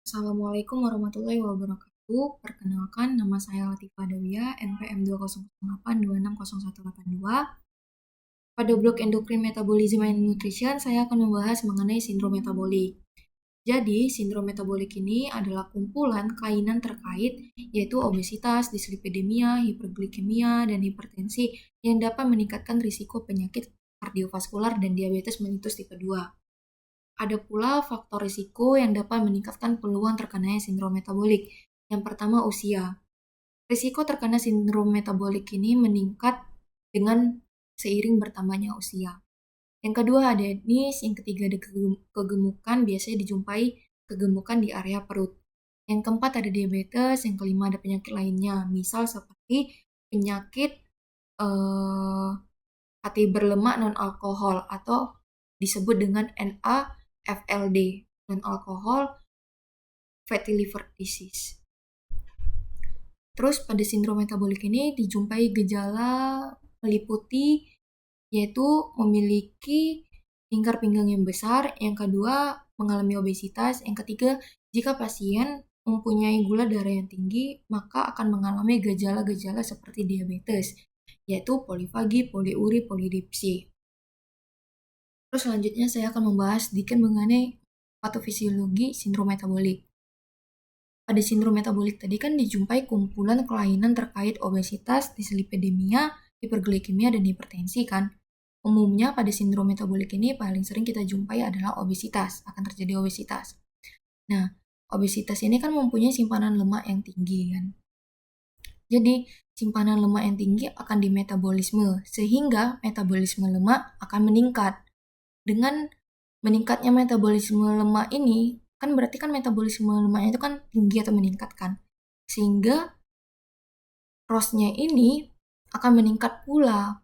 Assalamualaikum warahmatullahi wabarakatuh. Perkenalkan, nama saya Latifah Dawiyah, NPM 208260182. Pada blog Endocrine Metabolism and Nutrition, saya akan membahas mengenai sindrom metabolik. Jadi, sindrom metabolik ini adalah kumpulan kelainan terkait, yaitu obesitas, dislipidemia, hiperglikemia, dan hipertensi yang dapat meningkatkan risiko penyakit kardiovaskular dan diabetes mellitus tipe 2. Ada pula faktor risiko yang dapat meningkatkan peluang terkenanya sindrom metabolik. Yang pertama, usia. Risiko terkena sindrom metabolik ini meningkat dengan seiring bertambahnya usia. Yang kedua, ada diabetes. Yang ketiga, ada kegemukan. Biasanya dijumpai kegemukan di area perut. Yang keempat, ada diabetes. Yang kelima, ada penyakit lainnya. Misal seperti penyakit hati berlemak non-alkohol atau disebut dengan NAFLD, non-alcohol fatty liver disease. Terus pada sindrom metabolik ini dijumpai gejala meliputi yaitu memiliki lingkar pinggang yang besar, yang kedua mengalami obesitas, yang ketiga jika pasien mempunyai gula darah yang tinggi maka akan mengalami gejala-gejala seperti diabetes, yaitu polifagi, poliuri, polidipsi. Terus selanjutnya saya akan membahas sedikit mengenai patofisiologi sindrom metabolik. Pada sindrom metabolik tadi kan dijumpai kumpulan kelainan terkait obesitas, dislipidemia, hiperglikemia, dan hipertensi kan. Umumnya pada sindrom metabolik ini paling sering kita jumpai adalah obesitas, akan terjadi obesitas. Nah, obesitas ini kan mempunyai simpanan lemak yang tinggi kan. Jadi, simpanan lemak yang tinggi akan dimetabolisme, sehingga metabolisme lemak akan meningkat. Dengan meningkatnya metabolisme lemak ini, kan berarti kan metabolisme lemaknya itu kan tinggi atau meningkat kan. Sehingga ROS-nya ini akan meningkat pula.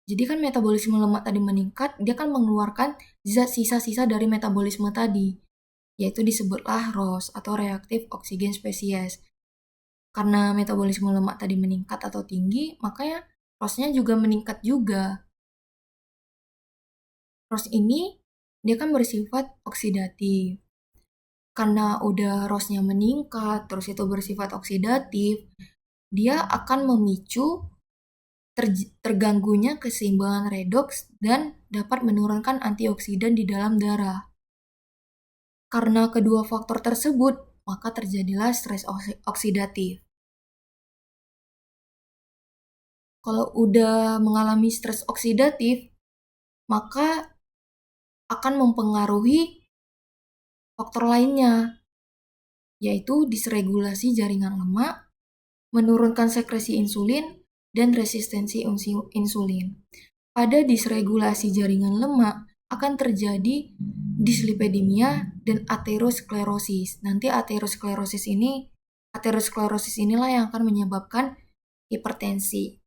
Jadi kan metabolisme lemak tadi meningkat, dia kan mengeluarkan zat sisa-sisa dari metabolisme tadi, yaitu disebutlah ROS atau reaktif oksigen spesies. Karena metabolisme lemak tadi meningkat atau tinggi, makanya ROS-nya juga meningkat juga. ROS ini dia kan bersifat oksidatif. Karena udah ROS-nya meningkat, terus itu bersifat oksidatif, dia akan memicu terganggunya keseimbangan redoks dan dapat menurunkan antioksidan di dalam darah. Karena kedua faktor tersebut, maka terjadilah stres oksidatif. Kalau udah mengalami stres oksidatif, maka akan mempengaruhi faktor lainnya, yaitu disregulasi jaringan lemak, menurunkan sekresi insulin, dan resistensi insulin. Pada disregulasi jaringan lemak akan terjadi dislipidemia dan aterosklerosis. Nanti aterosklerosis inilah yang akan menyebabkan hipertensi.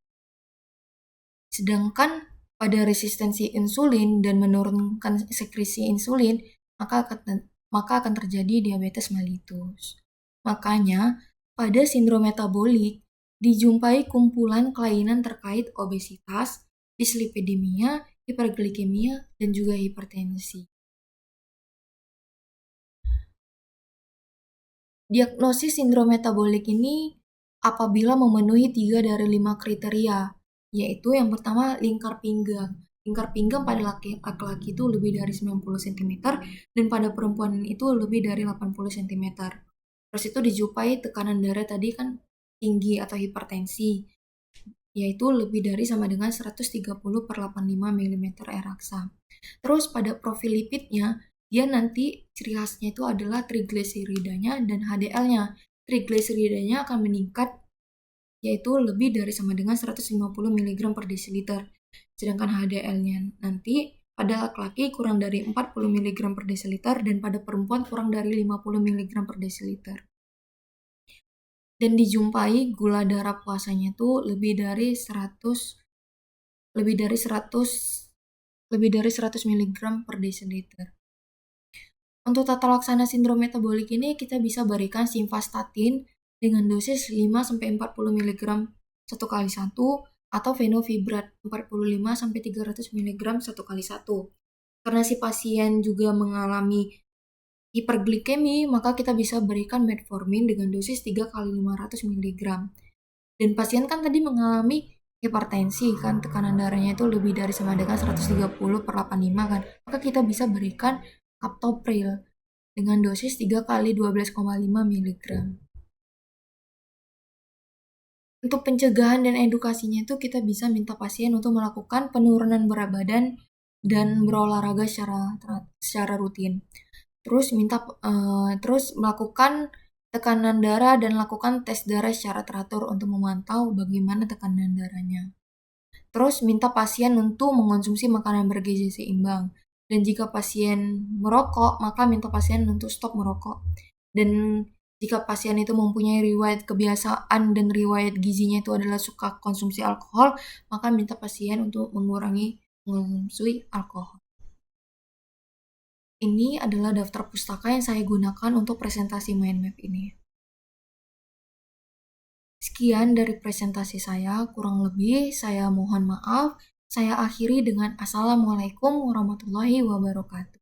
Sedangkan pada resistensi insulin dan menurunkan sekresi insulin, maka akan terjadi diabetes mellitus. Makanya, pada sindrom metabolik dijumpai kumpulan kelainan terkait obesitas, dislipidemia, hiperglikemia, dan juga hipertensi. Diagnosis sindrom metabolik ini apabila memenuhi 3 dari 5 kriteria, yaitu yang pertama lingkar pinggang. Lingkar pinggang pada laki-laki itu lebih dari 90 cm dan pada perempuan itu lebih dari 80 cm. Terus itu dijumpai tekanan darah tadi kan tinggi atau hipertensi, yaitu lebih dari sama dengan 130/85 mm air raksa. Terus pada profil lipidnya, dia nanti ciri khasnya itu adalah trigliseridanya dan HDL-nya. Trigliseridanya akan meningkat yaitu lebih dari sama dengan 150 mg per desiliter. Sedangkan HDL-nya nanti pada laki-laki kurang dari 40 mg per desiliter dan pada perempuan kurang dari 50 mg per desiliter. Dan dijumpai gula darah puasanya itu lebih dari 100 mg per desiliter. Untuk tata laksana sindrom metabolik ini kita bisa berikan simvastatin dengan dosis 5-40 mg 1x1 atau fenovibrat 45-300 mg 1x1. Karena si pasien juga mengalami hiperglikemi, maka kita bisa berikan metformin dengan dosis 3 kali 500 mg. Dan pasien kan tadi mengalami hipertensi kan, tekanan darahnya itu lebih dari sama dengan 130/85 kan. Maka kita bisa berikan captopril dengan dosis 3 kali 12,5 mg. Untuk pencegahan dan edukasinya itu kita bisa minta pasien untuk melakukan penurunan berat badan dan berolahraga secara rutin. Terus melakukan tekanan darah dan lakukan tes darah secara teratur untuk memantau bagaimana tekanan darahnya. Terus minta pasien untuk mengonsumsi makanan bergizi seimbang. Dan jika pasien merokok, maka minta pasien untuk stop merokok. Dan jika pasien itu mempunyai riwayat kebiasaan dan riwayat gizinya itu adalah suka konsumsi alkohol, maka minta pasien untuk mengurangi mengonsumsi alkohol. Ini adalah daftar pustaka yang saya gunakan untuk presentasi mind map ini. Sekian dari presentasi saya, kurang lebih saya mohon maaf. Saya akhiri dengan Assalamualaikum warahmatullahi wabarakatuh.